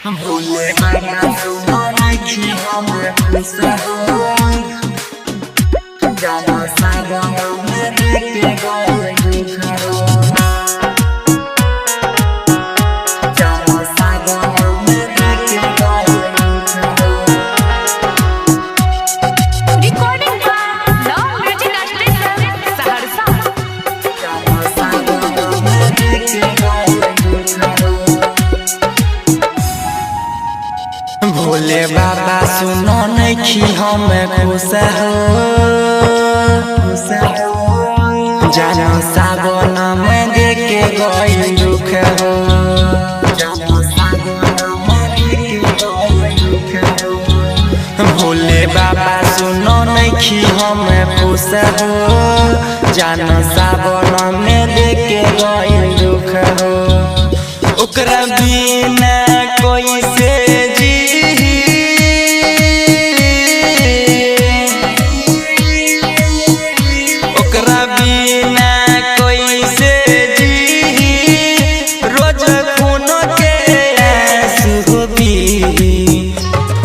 भूले मना सुना कि हम खुश हो जाना सागा मेरे के गए दुखरो जाना सागा मेरे के गए दुखरो recording love music station Saharsa जाना सागा मेरे के गए दुखरो भोले बाबा सुनो नहीं हम खुश हो जानो सावन में देख के गई दुख हो जानो सावन में देख के गई दुख हो भोले बाबा सुनो नहीं हम खुश हो जानो सावन में देख के गई दुख हो ओकरा बिना कोई से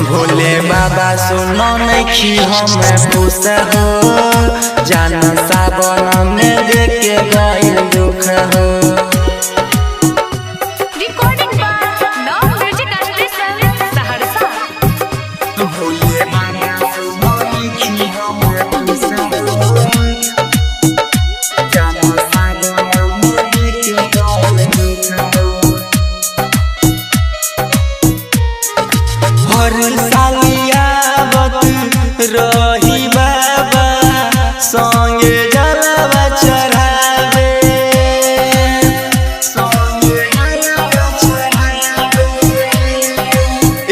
भोले बाबा सुनो नहीं हम खुश हो जाना सावन में देख के गई दुख हो recording love music station Saharsa Bhole बाबा सुनो नहीं हम खुश हो जाना सावन में देख के गई दुख हो हर सालिया रही बाबा संगे जलवा चढ़ावे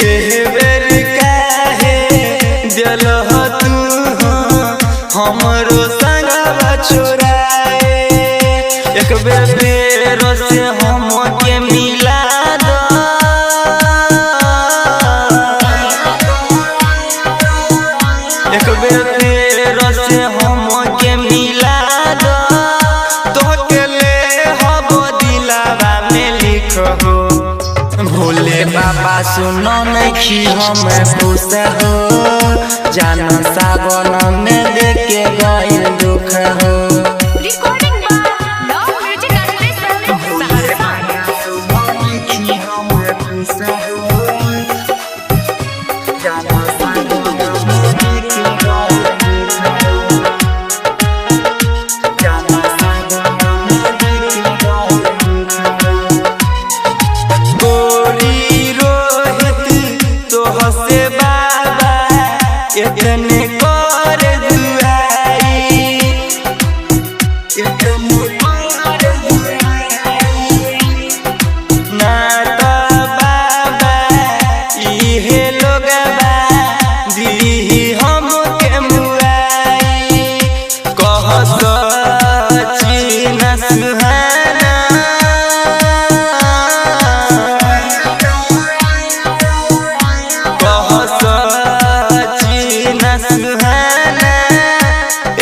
एह बेर काहे दिलह तू हमरो संगवा छोड़ाए एक बेर से हमके मिला एक बेर से हमके मिला दो तोहके ले हब दिलावा में लिखो भोले बाबा सुनो नहीं हम खुश हो जाना सावन में देख के गई दुख हो recording love music station Saharsa सुनो नहीं हम खुश हो जाना सावन में देख के गई दुख हो जाना सावन में देख के गई दुख हो गोरी रोहित तो हसे बाबा इतने कर दुआई इतने कर दुआई ना तो बाबा इहे लोगबा दी हमके मुआई कह सची न सुहाना कह सची न सुहाना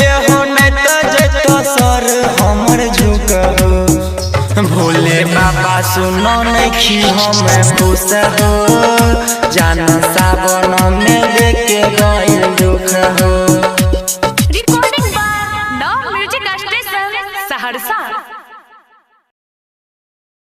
एहो नहीं तो जतो सर हमर झुक हो भोले बाबा सुनो नहीं हम खुश हो जाना सावन में देख के गई दुख हो recording love music station Saharsa.